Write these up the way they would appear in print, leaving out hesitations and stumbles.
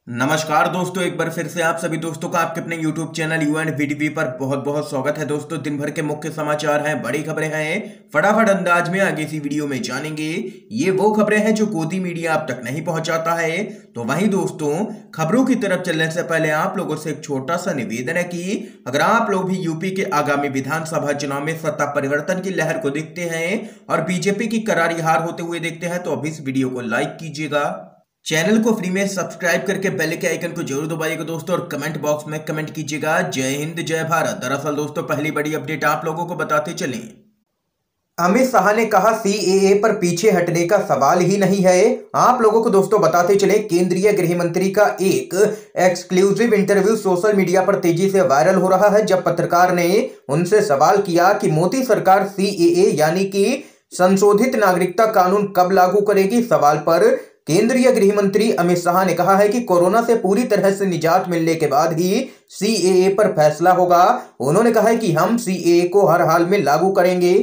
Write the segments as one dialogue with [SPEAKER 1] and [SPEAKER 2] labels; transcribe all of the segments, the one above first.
[SPEAKER 1] नमस्कार दोस्तों, एक बार फिर से आप सभी दोस्तों का आपके अपने YouTube channel you and VTV पर बहुत बहुत स्वागत है। दोस्तों, दिन भर के मुख्य समाचार हैं, बड़ी खबरें हैं, फटाफट अंदाज में आगे इसी वीडियो में जानेंगे। ये वो खबरें हैं जो गोदी मीडिया आप तक नहीं पहुंचाता है। तो वहीं दोस्तों, खबरों की तरफ चलने से पहले आप लोगों से एक छोटा सा निवेदन है कि अगर आप लोग भी यूपी के आगामी विधानसभा चुनाव में सत्ता परिवर्तन की लहर को देखते हैं और बीजेपी की करारी हार होते हुए देखते हैं तो अभी इस वीडियो को लाइक कीजिएगा, चैनल को फ्री में सब्सक्राइब करके बेल के आइकन को जरूर दबाइएगा दोस्तों, और कमेंट बॉक्स में कमेंट कीजिएगा जय हिंद जय भारत। दरअसल दोस्तों, पहली बड़ी अपडेट आप लोगों को बताते चलें। अमित शाह ने कहा सीएए पर पीछे हटने का सवाल ही नहीं है। आप लोगों को दोस्तों बताते चले, केंद्रीय गृह मंत्री का एक एक्सक्लूसिव इंटरव्यू सोशल मीडिया पर तेजी से वायरल हो रहा है, जब पत्रकार ने उनसे सवाल किया कि मोदी सरकार सीएए यानी कि संशोधित नागरिकता कानून कब लागू करेगी। सवाल पर केंद्रीय गृह मंत्री अमित शाह ने कहा है कि कोरोना से पूरी तरह से निजात मिलने के बाद ही सीएए पर फैसला होगा। उन्होंने कहा है कि हम सीएए को हर हाल में लागू करेंगे,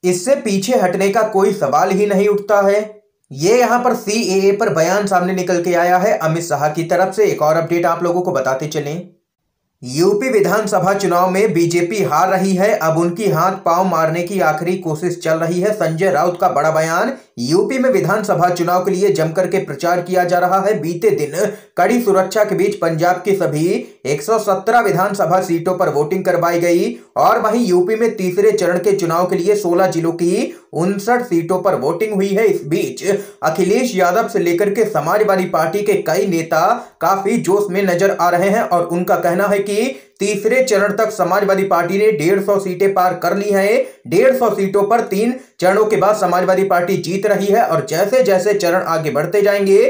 [SPEAKER 1] इससे पीछे हटने का कोई सवाल ही नहीं उठता है। ये यहां पर सीएए पर बयान सामने निकल के आया है अमित शाह की तरफ से। एक और अपडेट आप लोगों को बताते चलें, यूपी विधानसभा चुनाव में बीजेपी हार रही है, अब उनकी हाथ पांव मारने की आखिरी कोशिश चल रही है। संजय राउत का बड़ा बयान। यूपी में विधानसभा चुनाव के लिए जमकर के प्रचार किया जा रहा है। बीते दिन कड़ी सुरक्षा के बीच पंजाब की सभी 117 विधानसभा सीटों पर वोटिंग करवाई गई और वहीं यूपी में तीसरे चरण के चुनाव के लिए 16 जिलों की 59 सीटों पर वोटिंग हुई है। इस बीच अखिलेश यादव से लेकर के समाजवादी पार्टी के कई नेता काफी जोश में नजर आ रहे हैं और उनका कहना है कि तीसरे चरण तक समाजवादी पार्टी ने 150 सीटें पार कर ली हैं। 150 सीटों पर 3 चरणों के बाद समाजवादी पार्टी जीत रही है और जैसे जैसे चरण आगे बढ़ते जाएंगे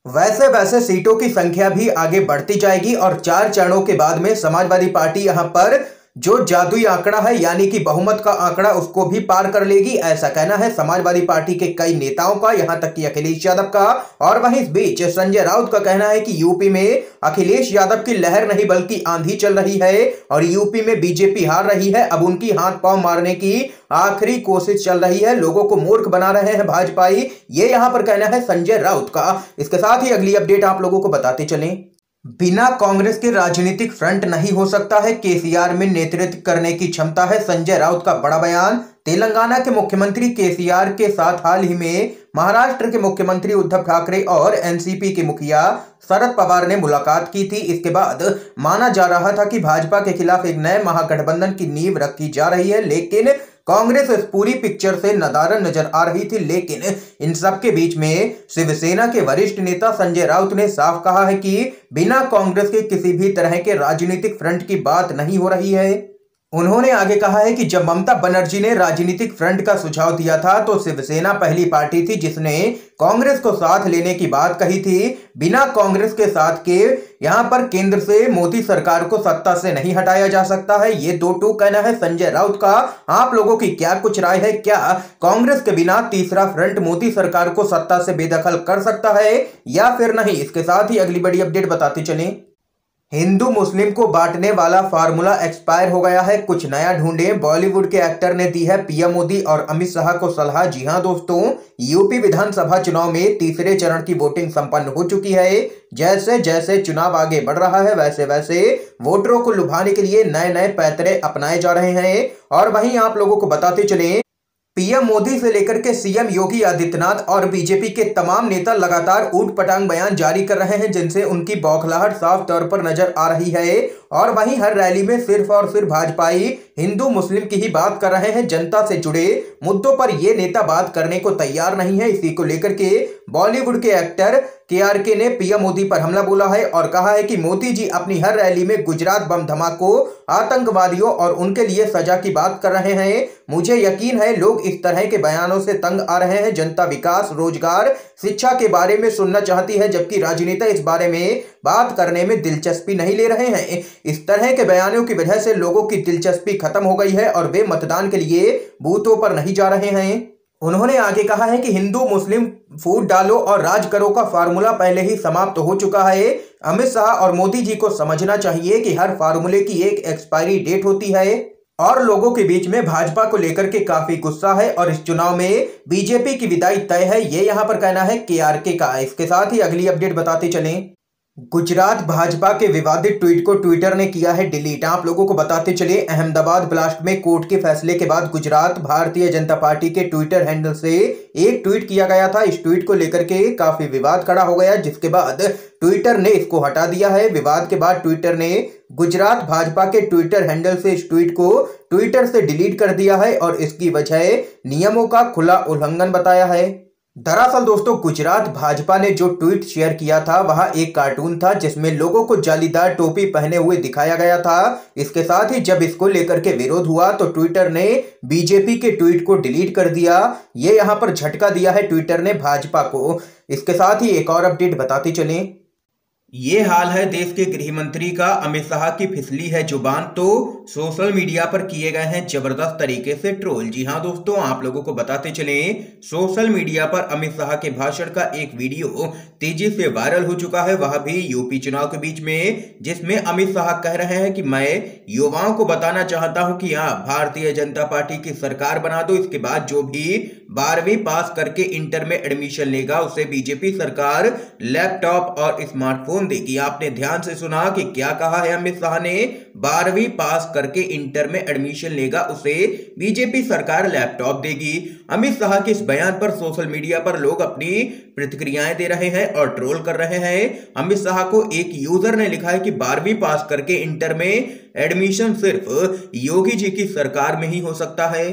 [SPEAKER 1] वैसे वैसे सीटों की संख्या भी आगे बढ़ती जाएगी और 4 चरणों के बाद में समाजवादी पार्टी यहां पर जो जादुई आंकड़ा है यानी कि बहुमत का आंकड़ा उसको भी पार कर लेगी, ऐसा कहना है समाजवादी पार्टी के कई नेताओं का, यहां तक कि अखिलेश यादव का। और वहीं इस बीच संजय राउत का कहना है कि यूपी में अखिलेश यादव की लहर नहीं बल्कि आंधी चल रही है और यूपी में बीजेपी हार रही है, अब उनकी हाथ पांव मारने की आखिरी कोशिश चल रही है, लोगों को मूर्ख बना रहे हैं भाजपाई। ये यहां पर कहना है संजय राउत का। इसके साथ ही अगली अपडेट आप लोगों को बताते चलें, बिना कांग्रेस के राजनीतिक फ्रंट नहीं हो सकता है, केसीआर में नेतृत्व करने की क्षमता है। संजय राउत का बड़ा बयान। तेलंगाना के मुख्यमंत्री केसीआर के साथ हाल ही में महाराष्ट्र के मुख्यमंत्री उद्धव ठाकरे और एनसीपी के मुखिया शरद पवार ने मुलाकात की थी। इसके बाद माना जा रहा था कि भाजपा के खिलाफ एक नए महागठबंधन की नींव रखी जा रही है, लेकिन कांग्रेस इस पूरी पिक्चर से नदारद नजर आ रही थी। लेकिन इन सब के बीच में शिवसेना के वरिष्ठ नेता संजय राउत ने साफ कहा है कि बिना कांग्रेस के किसी भी तरह के राजनीतिक फ्रंट की बात नहीं हो रही है। उन्होंने आगे कहा है कि जब ममता बनर्जी ने राजनीतिक फ्रंट का सुझाव दिया था तो शिवसेना पहली पार्टी थी जिसने कांग्रेस को साथ लेने की बात कही थी। बिना कांग्रेस के साथ के यहां पर केंद्र से मोदी सरकार को सत्ता से नहीं हटाया जा सकता है। ये दो टूक कहना है संजय राउत का। आप लोगों की क्या कुछ राय है? क्या कांग्रेस के बिना तीसरा फ्रंट मोदी सरकार को सत्ता से बेदखल कर सकता है या फिर नहीं? इसके साथ ही अगली बड़ी अपडेट बताते चलें, हिंदू मुस्लिम को बांटने वाला फार्मूला एक्सपायर हो गया है, कुछ नया ढूंढें। बॉलीवुड के एक्टर ने दी है पीएम मोदी और अमित शाह को सलाह। जी हां दोस्तों, यूपी विधानसभा चुनाव में तीसरे चरण की वोटिंग संपन्न हो चुकी है। जैसे जैसे चुनाव आगे बढ़ रहा है वैसे वैसे वोटरों को लुभाने के लिए नए नए पैतरे अपनाए जा रहे हैं। और वहीं आप लोगों को बताते चले, पीएम मोदी से लेकर के सीएम योगी आदित्यनाथ और बीजेपी के तमाम नेता लगातार ऊट पटांग बयान जारी कर रहे हैं जिनसे उनकी बौखलाहट साफ तौर पर नजर आ रही है। और वहीं हर रैली में सिर्फ और सिर्फ भाजपाई हिंदू मुस्लिम की ही बात कर रहे हैं, जनता से जुड़े मुद्दों पर ये नेता बात करने को तैयार नहीं है। इसी को लेकर के बॉलीवुड के एक्टर केआरके ने पीएम मोदी पर हमला बोला है और कहा है कि मोदी जी अपनी हर रैली में गुजरात बम धमाकों, आतंकवादियों और उनके लिए सजा की बात कर रहे हैं। मुझे यकीन है लोग इस तरह के बयानों से तंग आ रहे हैं। जनता विकास, रोजगार, शिक्षा के बारे में सुनना चाहती है जबकि राजनेता इस बारे में बात करने में दिलचस्पी नहीं ले रहे हैं। इस तरह के बयानों की वजह से लोगों की दिलचस्पी खत्म हो गई है और वे मतदान के लिए बूथों पर नहीं जा रहे हैं। उन्होंने आगे कहा है कि हिंदू मुस्लिम फूट डालो और राज करो का फार्मूला पहले ही समाप्त हो चुका है। अमित शाह और मोदी जी को समझना चाहिए कि हर फार्मूले की एक एक्सपायरी डेट होती है और लोगों के बीच में भाजपा को लेकर के काफी गुस्सा है और इस चुनाव में बीजेपी की विदाई तय है। ये यहां पर कहना है केआरके का। इसके साथ ही अगली अपडेट बताते चलें, गुजरात भाजपा के विवादित ट्वीट को ट्विटर ने किया है डिलीट। आप लोगों को बताते चले, अहमदाबाद ब्लास्ट में कोर्ट के फैसले के बाद गुजरात भारतीय जनता पार्टी के ट्विटर हैंडल से एक ट्वीट किया गया था। इस ट्वीट को लेकर के काफी विवाद खड़ा हो गया, जिसके बाद ट्विटर ने इसको हटा दिया है। विवाद के बाद ट्विटर ने गुजरात भाजपा के ट्विटर हैंडल से इस ट्वीट को ट्विटर से डिलीट कर दिया है और इसकी वजह नियमों का खुला उल्लंघन बताया है। दरअसल दोस्तों, गुजरात भाजपा ने जो ट्वीट शेयर किया था वह एक कार्टून था जिसमें लोगों को जालीदार टोपी पहने हुए दिखाया गया था। इसके साथ ही जब इसको लेकर के विरोध हुआ तो ट्विटर ने बीजेपी के ट्वीट को डिलीट कर दिया। ये यहां पर झटका दिया है ट्विटर ने भाजपा को। इसके साथ ही एक और अपडेट बताते चलें, ये हाल है देश के गृह मंत्री का। अमित शाह की फिसली है जुबान तो सोशल मीडिया पर किए गए हैं जबरदस्त तरीके से ट्रोल। जी हां दोस्तों, आप लोगों को बताते चलें, सोशल मीडिया पर अमित शाह के भाषण का एक वीडियो तेजी से वायरल हो चुका है, वह भी यूपी चुनाव के बीच में, जिसमें अमित शाह कह रहे हैं कि मैं युवाओं को बताना चाहता हूं कि हाँ, भारतीय जनता पार्टी की सरकार बना दो, इसके बाद जो भी 12वीं पास करके इंटर में एडमिशन लेगा उसे बीजेपी सरकार लैपटॉप और स्मार्टफोन देगी। आपने ध्यान से सुना कि क्या कहा है अमित शाह ने, 12वीं पास करके इंटर में एडमिशन लेगा उसे बीजेपी सरकार लैपटॉप देगी। अमित शाह के इस बयान पर सोशल मीडिया पर लोग अपनी प्रतिक्रियाएं दे रहे हैं और ट्रोल कर रहे हैं। अमित शाह को एक यूजर ने लिखा है कि 12वीं पास करके इंटर में एडमिशन सिर्फ योगी जी की सरकार में ही हो सकता है।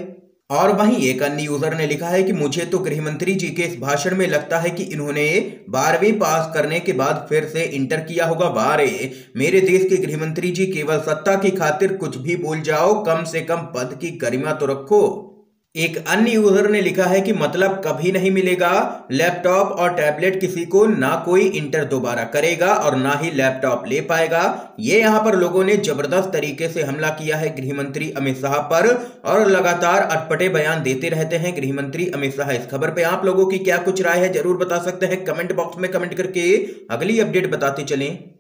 [SPEAKER 1] और वहीं एक अन्य यूजर ने लिखा है कि मुझे तो गृह मंत्री जी के इस भाषण में लगता है कि इन्होंने 12वीं पास करने के बाद फिर से इंटर किया होगा। वाह रे, मेरे देश के गृह मंत्री जी, केवल सत्ता की खातिर कुछ भी बोल जाओ, कम से कम पद की गरिमा तो रखो। एक अन्य यूजर ने लिखा है कि मतलब कभी नहीं मिलेगा लैपटॉप और टैबलेट किसी को, ना कोई इंटर दोबारा करेगा और ना ही लैपटॉप ले पाएगा। ये यहां पर लोगों ने जबरदस्त तरीके से हमला किया है गृह मंत्री अमित शाह पर और लगातार अटपटे बयान देते रहते हैं गृह मंत्री अमित शाह। इस खबर पे आप लोगों की क्या कुछ राय है जरूर बता सकते हैं कमेंट बॉक्स में कमेंट करके। अगली अपडेट बताते चलें,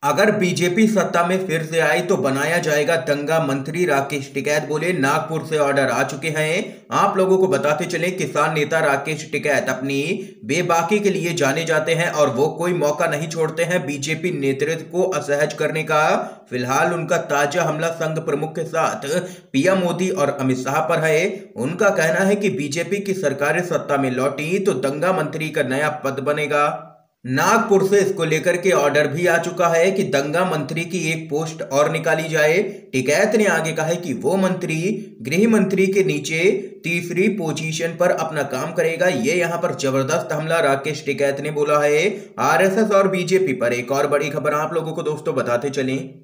[SPEAKER 1] अगर बीजेपी सत्ता में फिर से आई तो बनाया जाएगा दंगा, मंत्री राकेश टिकैत बोले। नागपुर से ऑर्डर आ चुके हैं। आप लोगों को बताते चले, किसान नेता राकेश टिकैत अपनी बेबाकी के लिए जाने जाते हैं और वो कोई मौका नहीं छोड़ते हैं बीजेपी नेतृत्व को असहज करने का। फिलहाल उनका ताजा हमला संघ प्रमुख के साथ पीएम मोदी और अमित शाह पर है। उनका कहना है कि बीजेपी की सरकार सत्ता में लौटी तो दंगा मंत्री का नया पद बनेगा। नागपुर से इसको लेकर के ऑर्डर भी आ चुका है कि दंगा मंत्री की एक पोस्ट और निकाली जाए। टिकैत ने आगे कहा है कि वो मंत्री गृह मंत्री के नीचे तीसरी पोजीशन पर अपना काम करेगा। ये यहां पर जबरदस्त हमला राकेश टिकैत ने बोला है आरएसएस और बीजेपी पर। एक और बड़ी खबर आप लोगों को दोस्तों बताते चलें,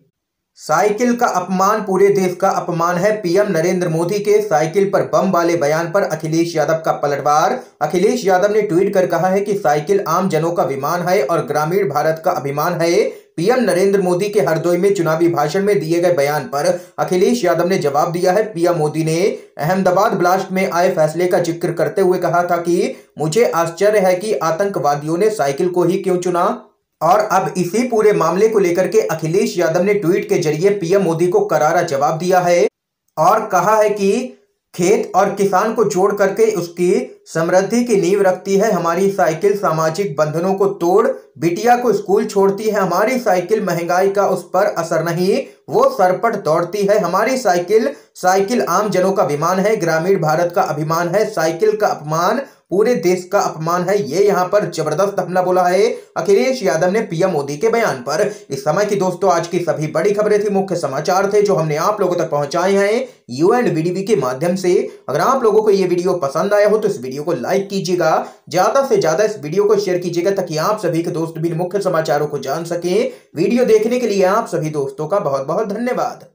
[SPEAKER 1] साइकिल का अपमान पूरे देश का अपमान है। पीएम नरेंद्र मोदी के साइकिल पर बम वाले बयान पर अखिलेश यादव का पलटवार। अखिलेश यादव ने ट्वीट कर कहा है कि साइकिल आम जनों का विमान है और ग्रामीण भारत का अभिमान है। पीएम नरेंद्र मोदी के हरदोई में चुनावी भाषण में दिए गए बयान पर अखिलेश यादव ने जवाब दिया है। पीएम मोदी ने अहमदाबाद ब्लास्ट में आए फैसले का जिक्र करते हुए कहा था कि मुझे आश्चर्य है कि आतंकवादियों ने साइकिल को ही क्यों चुना। और अब इसी पूरे मामले को लेकर के अखिलेश यादव ने ट्वीट के जरिए पीएम मोदी को करारा जवाब दिया है और कहा है कि खेत और किसान को जोड़ करके उसकी समृद्धि की नींव रखती है हमारी साइकिल, सामाजिक बंधनों को तोड़ बिटिया को स्कूल छोड़ती है हमारी साइकिल, महंगाई का उस पर असर नहीं, वो सरपट दौड़ती है हमारी साइकिल। साइकिल आम जनों का विमान है, ग्रामीण भारत का अभिमान है, साइकिल का अपमान पूरे देश का अपमान है। ये यहाँ पर जबरदस्त हमला बोला है अखिलेश यादव ने पीएम मोदी के बयान पर। इस समय की दोस्तों आज की सभी बड़ी खबरें थी, मुख्य समाचार थे जो हमने आप लोगों तक पहुंचाए हैं यूएनवीडीवी के माध्यम से। अगर आप लोगों को ये वीडियो पसंद आया हो तो इस वीडियो को लाइक कीजिएगा, ज्यादा से ज्यादा इस वीडियो को शेयर कीजिएगा ताकि आप सभी के दोस्त भी मुख्य समाचारों को जान सकें। वीडियो देखने के लिए आप सभी दोस्तों का बहुत बहुत धन्यवाद।